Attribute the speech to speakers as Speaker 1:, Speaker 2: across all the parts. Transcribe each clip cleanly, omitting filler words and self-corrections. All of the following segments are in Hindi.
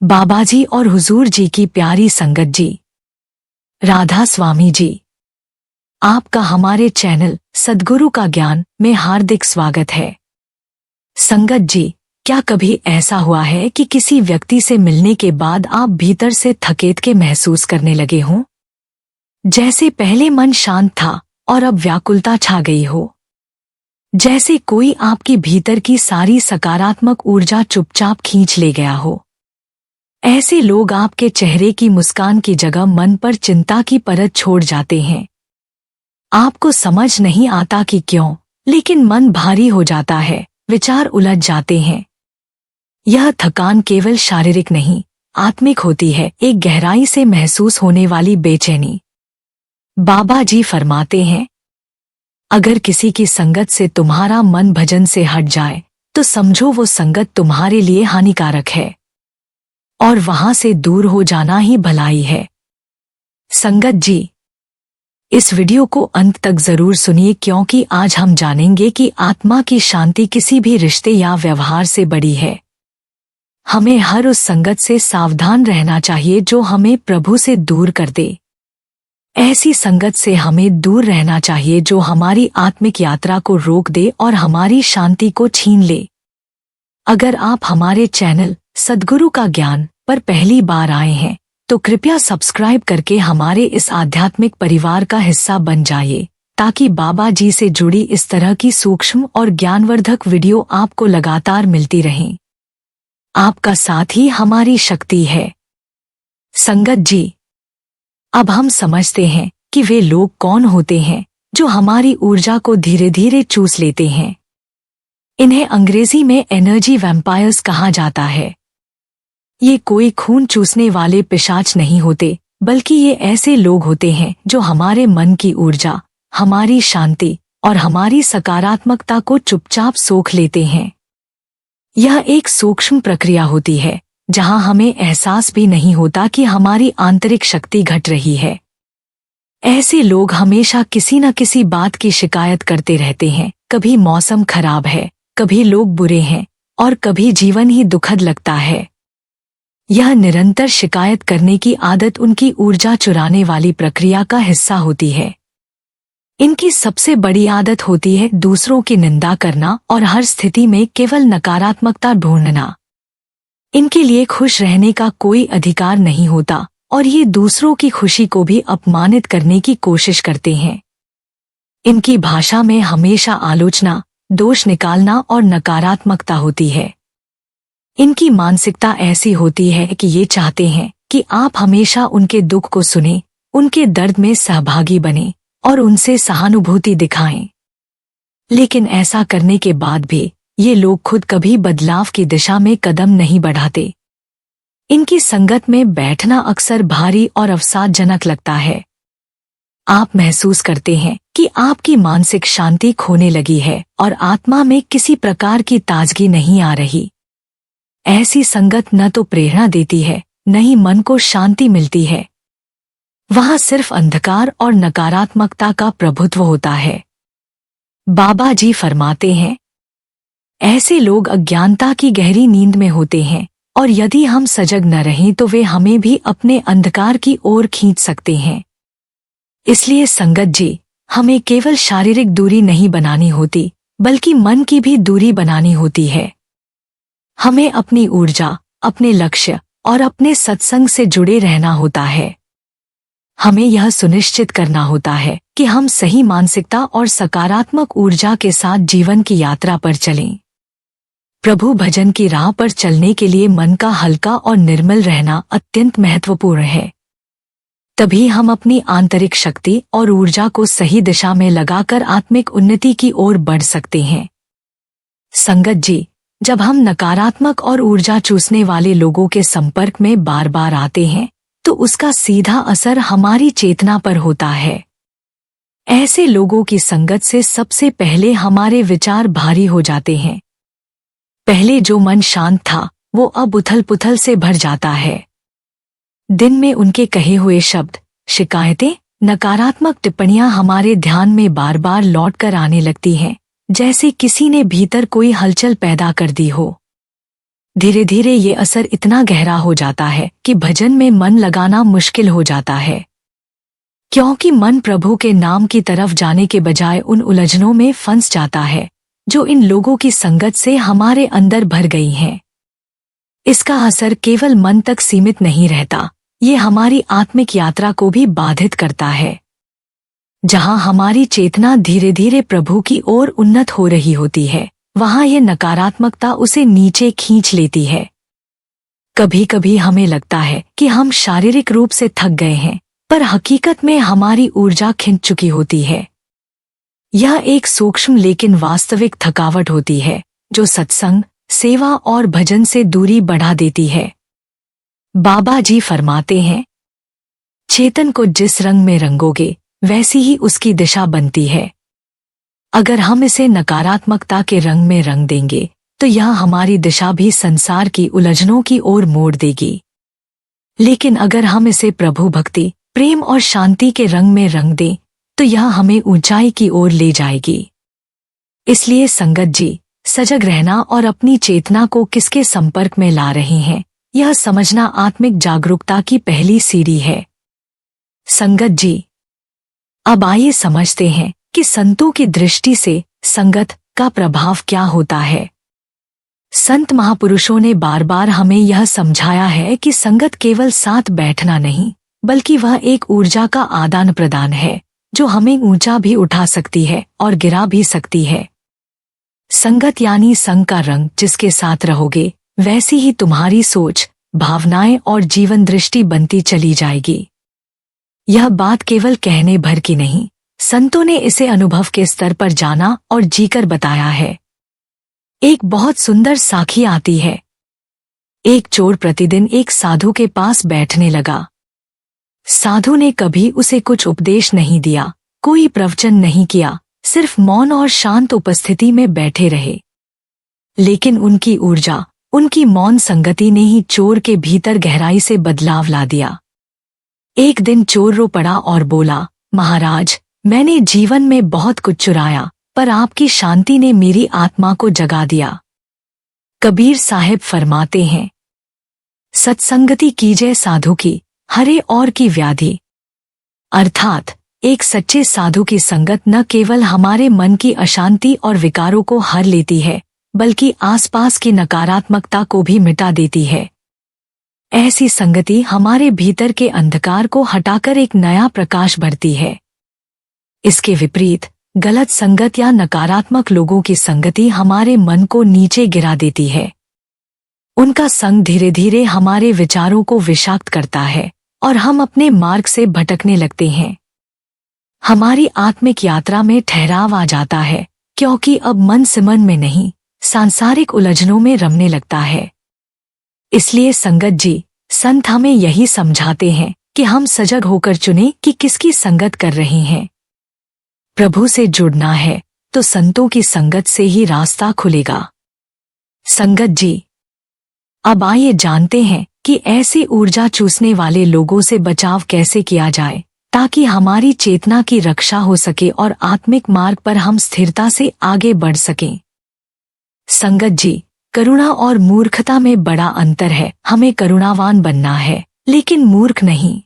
Speaker 1: बाबा जी और हुजूर जी की प्यारी संगत जी, राधा स्वामी जी, आपका हमारे चैनल सद्गुरु का ज्ञान में हार्दिक स्वागत है। संगत जी, क्या कभी ऐसा हुआ है कि किसी व्यक्ति से मिलने के बाद आप भीतर से थकेत के महसूस करने लगे हों? जैसे पहले मन शांत था और अब व्याकुलता छा गई हो। जैसे कोई आपकी भीतर की सारी सकारात्मक ऊर्जा चुपचाप खींच ले गया हो। ऐसे लोग आपके चेहरे की मुस्कान की जगह मन पर चिंता की परत छोड़ जाते हैं। आपको समझ नहीं आता कि क्यों, लेकिन मन भारी हो जाता है, विचार उलझ जाते हैं। यह थकान केवल शारीरिक नहीं, आत्मिक होती है, एक गहराई से महसूस होने वाली बेचैनी। बाबा जी फरमाते हैं, अगर किसी की संगत से तुम्हारा मन भजन से हट जाए तो समझो वो संगत तुम्हारे लिए हानिकारक है और वहां से दूर हो जाना ही भलाई है। संगत जी, इस वीडियो को अंत तक जरूर सुनिए, क्योंकि आज हम जानेंगे कि आत्मा की शांति किसी भी रिश्ते या व्यवहार से बड़ी है। हमें हर उस संगत से सावधान रहना चाहिए जो हमें प्रभु से दूर कर दे। ऐसी संगत से हमें दूर रहना चाहिए जो हमारी आत्मिक यात्रा को रोक दे और हमारी शांति को छीन ले। अगर आप हमारे चैनल सद्गुरु का ज्ञान पर पहली बार आए हैं तो कृपया सब्सक्राइब करके हमारे इस आध्यात्मिक परिवार का हिस्सा बन जाइए, ताकि बाबा जी से जुड़ी इस तरह की सूक्ष्म और ज्ञानवर्धक वीडियो आपको लगातार मिलती रहें। आपका साथ ही हमारी शक्ति है। संगत जी, अब हम समझते हैं कि वे लोग कौन होते हैं जो हमारी ऊर्जा को धीरे धीरे चूस लेते हैं। इन्हें अंग्रेजी में एनर्जी वैम्पायर्स कहा जाता है। ये कोई खून चूसने वाले पिशाच नहीं होते, बल्कि ये ऐसे लोग होते हैं जो हमारे मन की ऊर्जा, हमारी शांति और हमारी सकारात्मकता को चुपचाप सोख लेते हैं। यह एक सूक्ष्म प्रक्रिया होती है जहां हमें एहसास भी नहीं होता कि हमारी आंतरिक शक्ति घट रही है। ऐसे लोग हमेशा किसी न किसी बात की शिकायत करते रहते हैं। कभी मौसम खराब है, कभी लोग बुरे हैं और कभी जीवन ही दुखद लगता है। यह निरंतर शिकायत करने की आदत उनकी ऊर्जा चुराने वाली प्रक्रिया का हिस्सा होती है। इनकी सबसे बड़ी आदत होती है दूसरों की निंदा करना और हर स्थिति में केवल नकारात्मकता ढूंढना। इनके लिए खुश रहने का कोई अधिकार नहीं होता और ये दूसरों की खुशी को भी अपमानित करने की कोशिश करते हैं। इनकी भाषा में हमेशा आलोचना, दोष निकालना और नकारात्मकता होती है। इनकी मानसिकता ऐसी होती है कि ये चाहते हैं कि आप हमेशा उनके दुख को सुनें, उनके दर्द में सहभागी बनें और उनसे सहानुभूति दिखाएं। लेकिन ऐसा करने के बाद भी ये लोग खुद कभी बदलाव की दिशा में कदम नहीं बढ़ाते। इनकी संगत में बैठना अक्सर भारी और अवसादजनक लगता है। आप महसूस करते हैं कि आपकी मानसिक शांति खोने लगी है और आत्मा में किसी प्रकार की ताजगी नहीं आ रही। ऐसी संगत न तो प्रेरणा देती है, न ही मन को शांति मिलती है। वहां सिर्फ अंधकार और नकारात्मकता का प्रभुत्व होता है। बाबा जी फरमाते हैं, ऐसे लोग अज्ञानता की गहरी नींद में होते हैं और यदि हम सजग न रहें तो वे हमें भी अपने अंधकार की ओर खींच सकते हैं। इसलिए संगत जी, हमें केवल शारीरिक दूरी नहीं बनानी होती, बल्कि मन की भी दूरी बनानी होती है। हमें अपनी ऊर्जा, अपने लक्ष्य और अपने सत्संग से जुड़े रहना होता है। हमें यह सुनिश्चित करना होता है कि हम सही मानसिकता और सकारात्मक ऊर्जा के साथ जीवन की यात्रा पर चलें। प्रभु भजन की राह पर चलने के लिए मन का हल्का और निर्मल रहना अत्यंत महत्वपूर्ण है। तभी हम अपनी आंतरिक शक्ति और ऊर्जा को सही दिशा में लगाकर आत्मिक उन्नति की ओर बढ़ सकते हैं। संगत जी, जब हम नकारात्मक और ऊर्जा चूसने वाले लोगों के संपर्क में बार बार आते हैं तो उसका सीधा असर हमारी चेतना पर होता है। ऐसे लोगों की संगत से सबसे पहले हमारे विचार भारी हो जाते हैं। पहले जो मन शांत था वो अब उथल पुथल से भर जाता है। दिन में उनके कहे हुए शब्द, शिकायतें, नकारात्मक टिप्पणियां हमारे ध्यान में बार बार लौट कर आने लगती हैं, जैसे किसी ने भीतर कोई हलचल पैदा कर दी हो। धीरे धीरे ये असर इतना गहरा हो जाता है कि भजन में मन लगाना मुश्किल हो जाता है, क्योंकि मन प्रभु के नाम की तरफ जाने के बजाय उन उलझनों में फंस जाता है जो इन लोगों की संगत से हमारे अंदर भर गई हैं। इसका असर केवल मन तक सीमित नहीं रहता, ये हमारी आत्मिक यात्रा को भी बाधित करता है। जहां हमारी चेतना धीरे धीरे प्रभु की ओर उन्नत हो रही होती है, वहां यह नकारात्मकता उसे नीचे खींच लेती है। कभी कभी हमें लगता है कि हम शारीरिक रूप से थक गए हैं, पर हकीकत में हमारी ऊर्जा खिंच चुकी होती है। यह एक सूक्ष्म लेकिन वास्तविक थकावट होती है जो सत्संग, सेवा और भजन से दूरी बढ़ा देती है। बाबा जी फरमाते हैं, चेतन को जिस रंग में रंगोगे वैसी ही उसकी दिशा बनती है। अगर हम इसे नकारात्मकता के रंग में रंग देंगे तो यह हमारी दिशा भी संसार की उलझनों की ओर मोड़ देगी। लेकिन अगर हम इसे प्रभु भक्ति, प्रेम और शांति के रंग में रंग दें तो यह हमें ऊंचाई की ओर ले जाएगी। इसलिए संगत जी, सजग रहना और अपनी चेतना को किसके संपर्क में ला रहे हैं, यह समझना आत्मिक जागरूकता की पहली सीढ़ी है। संगत जी, अब आइए समझते हैं कि संतों की दृष्टि से संगत का प्रभाव क्या होता है। संत महापुरुषों ने बार बार हमें यह समझाया है कि संगत केवल साथ बैठना नहीं, बल्कि वह एक ऊर्जा का आदान प्रदान है जो हमें ऊंचा भी उठा सकती है और गिरा भी सकती है। संगत यानी संग का रंग, जिसके साथ रहोगे वैसी ही तुम्हारी सोच, भावनाएं और जीवन दृष्टि बनती चली जाएगी। यह बात केवल कहने भर की नहीं, संतों ने इसे अनुभव के स्तर पर जाना और जीकर बताया है। एक बहुत सुंदर साखी आती है। एक चोर प्रतिदिन एक साधु के पास बैठने लगा। साधु ने कभी उसे कुछ उपदेश नहीं दिया, कोई प्रवचन नहीं किया, सिर्फ मौन और शांत उपस्थिति में बैठे रहे। लेकिन उनकी ऊर्जा, उनकी मौन संगति ने ही चोर के भीतर गहराई से बदलाव ला दिया। एक दिन चोर रो पड़ा और बोला, महाराज, मैंने जीवन में बहुत कुछ चुराया, पर आपकी शांति ने मेरी आत्मा को जगा दिया। कबीर साहिब फरमाते हैं, सत्संगति कीजिए साधु की, हरे और की व्याधि। अर्थात एक सच्चे साधु की संगत न केवल हमारे मन की अशांति और विकारों को हर लेती है, बल्कि आसपास की नकारात्मकता को भी मिटा देती है। ऐसी संगति हमारे भीतर के अंधकार को हटाकर एक नया प्रकाश भरती है। इसके विपरीत गलत संगत या नकारात्मक लोगों की संगति हमारे मन को नीचे गिरा देती है। उनका संग धीरे धीरे हमारे विचारों को विषाक्त करता है और हम अपने मार्ग से भटकने लगते हैं। हमारी आत्मिक यात्रा में ठहराव आ जाता है, क्योंकि अब मन सिमरन में नहीं, सांसारिक उलझनों में रमने लगता है। इसलिए संगत जी, संत हमें यही समझाते हैं कि हम सजग होकर चुनें कि किसकी संगत कर रहे हैं। प्रभु से जुड़ना है तो संतों की संगत से ही रास्ता खुलेगा। संगत जी, अब आइए जानते हैं कि ऐसे ऊर्जा चूसने वाले लोगों से बचाव कैसे किया जाए, ताकि हमारी चेतना की रक्षा हो सके और आत्मिक मार्ग पर हम स्थिरता से आगे बढ़ सकें। संगत जी, करुणा और मूर्खता में बड़ा अंतर है। हमें करुणावान बनना है, लेकिन मूर्ख नहीं।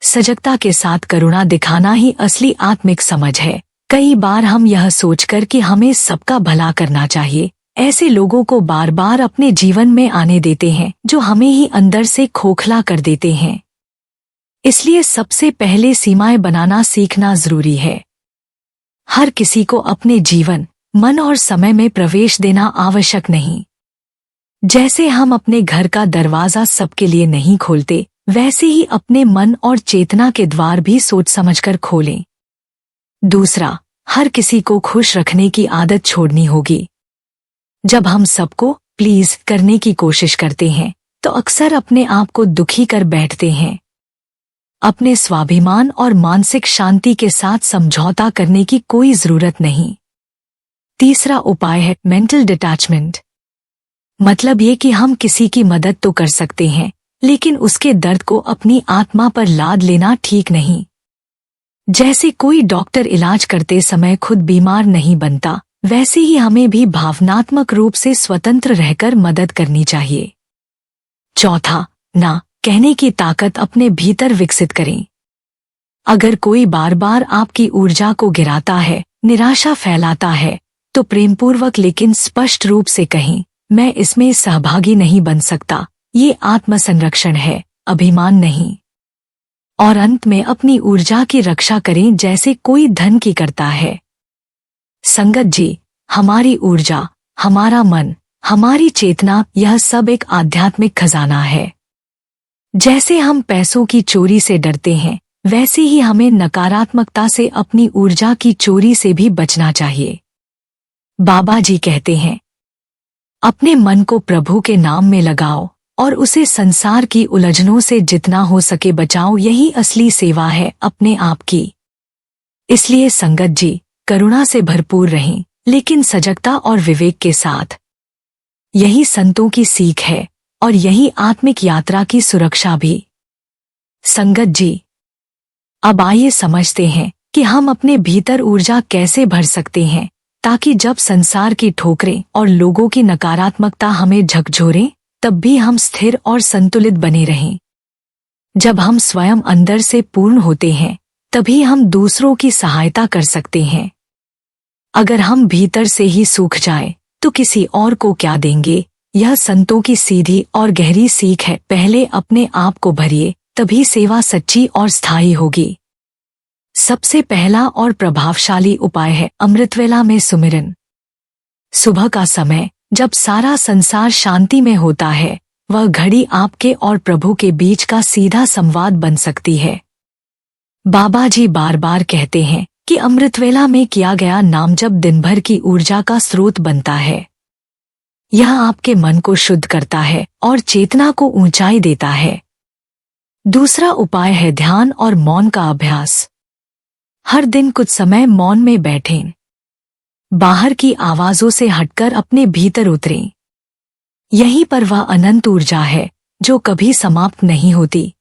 Speaker 1: सजगता के साथ करुणा दिखाना ही असली आत्मिक समझ है। कई बार हम यह सोचकर कि हमें सबका भला करना चाहिए, ऐसे लोगों को बार बार अपने जीवन में आने देते हैं जो हमें ही अंदर से खोखला कर देते हैं। इसलिए सबसे पहले सीमाएं बनाना सीखना जरूरी है। हर किसी को अपने जीवन, मन और समय में प्रवेश देना आवश्यक नहीं। जैसे हम अपने घर का दरवाजा सबके लिए नहीं खोलते, वैसे ही अपने मन और चेतना के द्वार भी सोच समझकर खोलें। दूसरा, हर किसी को खुश रखने की आदत छोड़नी होगी। जब हम सबको प्लीज करने की कोशिश करते हैं तो अक्सर अपने आप को दुखी कर बैठते हैं। अपने स्वाभिमान और मानसिक शांति के साथ समझौता करने की कोई जरूरत नहीं। तीसरा उपाय है मेंटल डिटैचमेंट। मतलब ये कि हम किसी की मदद तो कर सकते हैं, लेकिन उसके दर्द को अपनी आत्मा पर लाद लेना ठीक नहीं। जैसे कोई डॉक्टर इलाज करते समय खुद बीमार नहीं बनता, वैसे ही हमें भी भावनात्मक रूप से स्वतंत्र रहकर मदद करनी चाहिए। चौथा, ना कहने की ताकत अपने भीतर विकसित करें। अगर कोई बार बार आपकी ऊर्जा को गिराता है, निराशा फैलाता है, तो प्रेमपूर्वक लेकिन स्पष्ट रूप से कहें, मैं इसमें सहभागी नहीं बन सकता। ये आत्मसंरक्षण है, अभिमान नहीं। और अंत में अपनी ऊर्जा की रक्षा करें जैसे कोई धन की करता है। संगत जी, हमारी ऊर्जा, हमारा मन, हमारी चेतना, यह सब एक आध्यात्मिक खजाना है। जैसे हम पैसों की चोरी से डरते हैं, वैसे ही हमें नकारात्मकता से अपनी ऊर्जा की चोरी से भी बचना चाहिए। बाबा जी कहते हैं, अपने मन को प्रभु के नाम में लगाओ और उसे संसार की उलझनों से जितना हो सके बचाओ। यही असली सेवा है अपने आप की। इसलिए संगत जी, करुणा से भरपूर रहें, लेकिन सजगता और विवेक के साथ। यही संतों की सीख है और यही आत्मिक यात्रा की सुरक्षा भी। संगत जी, अब आइए समझते हैं कि हम अपने भीतर ऊर्जा कैसे भर सकते हैं, ताकि जब संसार की ठोकरें और लोगों की नकारात्मकता हमें झकझोरे, तब भी हम स्थिर और संतुलित बने रहें। जब हम स्वयं अंदर से पूर्ण होते हैं, तभी हम दूसरों की सहायता कर सकते हैं। अगर हम भीतर से ही सूख जाएं, तो किसी और को क्या देंगे। यह संतों की सीधी और गहरी सीख है। पहले अपने आप को भरिए, तभी सेवा सच्ची और स्थायी होगी। सबसे पहला और प्रभावशाली उपाय है अमृतवेला में सुमिरन। सुबह का समय, जब सारा संसार शांति में होता है, वह घड़ी आपके और प्रभु के बीच का सीधा संवाद बन सकती है। बाबा जी बार बार कहते हैं कि अमृतवेला में किया गया नाम जब दिन भर की ऊर्जा का स्रोत बनता है। यह आपके मन को शुद्ध करता है और चेतना को ऊंचाई देता है। दूसरा उपाय है ध्यान और मौन का अभ्यास। हर दिन कुछ समय मौन में बैठें। बाहर की आवाजों से हटकर अपने भीतर उतरें। यहीं पर वह अनंत ऊर्जा है जो कभी समाप्त नहीं होती।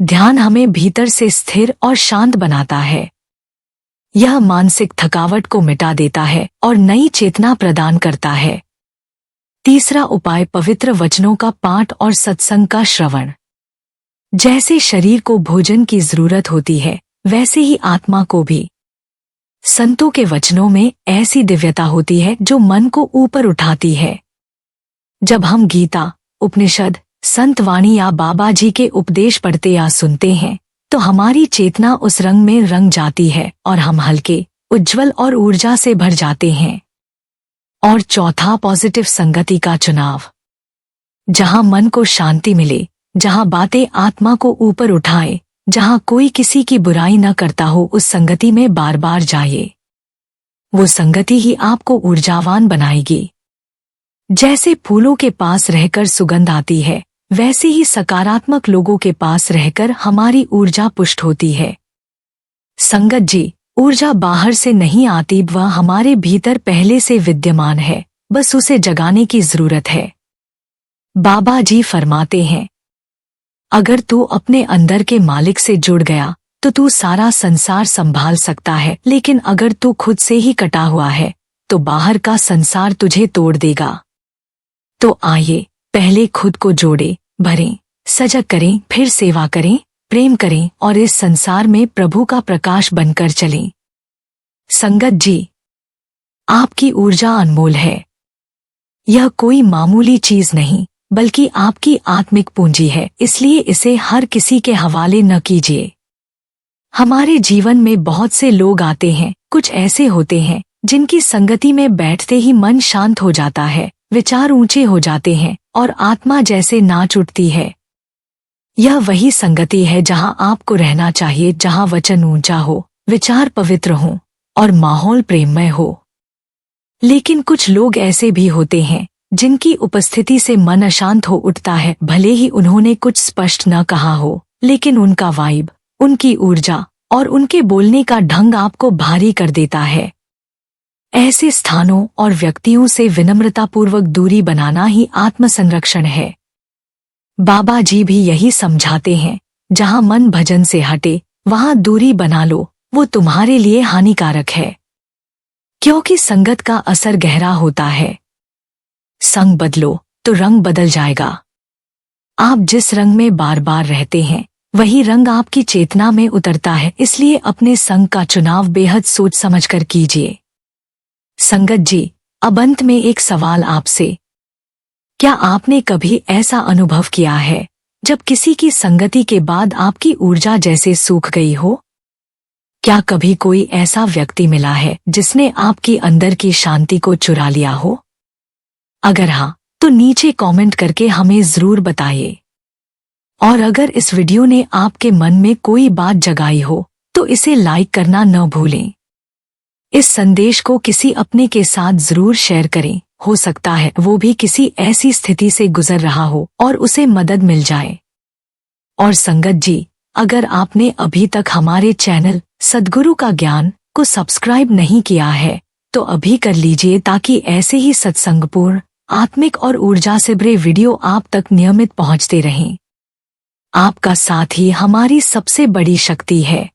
Speaker 1: ध्यान हमें भीतर से स्थिर और शांत बनाता है। यह मानसिक थकावट को मिटा देता है और नई चेतना प्रदान करता है। तीसरा उपाय पवित्र वचनों का पाठ और सत्संग का श्रवण। जैसे शरीर को भोजन की जरूरत होती है, वैसे ही आत्मा को भी। संतों के वचनों में ऐसी दिव्यता होती है जो मन को ऊपर उठाती है। जब हम गीता, उपनिषद, संत वाणी या बाबा जी के उपदेश पढ़ते या सुनते हैं, तो हमारी चेतना उस रंग में रंग जाती है और हम हल्के, उज्जवल और ऊर्जा से भर जाते हैं। और चौथा, पॉजिटिव संगति का चुनाव। जहां मन को शांति मिले, जहां बातें आत्मा को ऊपर उठाए, जहां कोई किसी की बुराई न करता हो, उस संगति में बार बार जाइए। वो संगति ही आपको ऊर्जावान बनाएगी। जैसे फूलों के पास रहकर सुगंध आती है, वैसे ही सकारात्मक लोगों के पास रहकर हमारी ऊर्जा पुष्ट होती है। संगत जी, ऊर्जा बाहर से नहीं आती, वह हमारे भीतर पहले से विद्यमान है, बस उसे जगाने की जरूरत है। बाबा जी फरमाते हैं, अगर तू अपने अंदर के मालिक से जुड़ गया तो तू सारा संसार संभाल सकता है, लेकिन अगर तू खुद से ही कटा हुआ है तो बाहर का संसार तुझे तोड़ देगा। तो आइए पहले खुद को जोड़े, भरें, सजग करें, फिर सेवा करें, प्रेम करें और इस संसार में प्रभु का प्रकाश बनकर चलें। संगत जी, आपकी ऊर्जा अनमोल है। यह कोई मामूली चीज नहीं, बल्कि आपकी आत्मिक पूंजी है, इसलिए इसे हर किसी के हवाले न कीजिए। हमारे जीवन में बहुत से लोग आते हैं, कुछ ऐसे होते हैं जिनकी संगति में बैठते ही मन शांत हो जाता है, विचार ऊंचे हो जाते हैं और आत्मा जैसे नाच उठती है। यह वही संगति है जहां आपको रहना चाहिए, जहां वचन ऊंचा हो, विचार पवित्र हों और माहौल प्रेममय हो। लेकिन कुछ लोग ऐसे भी होते हैं जिनकी उपस्थिति से मन अशांत हो उठता है, भले ही उन्होंने कुछ स्पष्ट न कहा हो, लेकिन उनका वाइब, उनकी ऊर्जा और उनके बोलने का ढंग आपको भारी कर देता है। ऐसे स्थानों और व्यक्तियों से विनम्रतापूर्वक दूरी बनाना ही आत्मसंरक्षण है। बाबा जी भी यही समझाते हैं, जहां मन भजन से हटे वहां दूरी बना लो, वो तुम्हारे लिए हानिकारक है। क्योंकि संगत का असर गहरा होता है। संग बदलो तो रंग बदल जाएगा। आप जिस रंग में बार बार रहते हैं वही रंग आपकी चेतना में उतरता है, इसलिए अपने संग का चुनाव बेहद सोच समझकर कीजिए। संगत जी, अब अंत में एक सवाल आपसे। क्या आपने कभी ऐसा अनुभव किया है जब किसी की संगति के बाद आपकी ऊर्जा जैसे सूख गई हो? क्या कभी कोई ऐसा व्यक्ति मिला है जिसने आपकी अंदर की शांति को चुरा लिया हो? अगर हाँ, तो नीचे कमेंट करके हमें जरूर बताइए। और अगर इस वीडियो ने आपके मन में कोई बात जगाई हो तो इसे लाइक करना न भूलें। इस संदेश को किसी अपने के साथ जरूर शेयर करें, हो सकता है वो भी किसी ऐसी स्थिति से गुजर रहा हो और उसे मदद मिल जाए। और संगत जी, अगर आपने अभी तक हमारे चैनल सद्गुरु का ज्ञान को सब्सक्राइब नहीं किया है तो अभी कर लीजिए, ताकि ऐसे ही सत्संगपूर्ण, आत्मिक और ऊर्जा से भरे वीडियो आप तक नियमित पहुंचते रहें। आपका साथ ही हमारी सबसे बड़ी शक्ति है।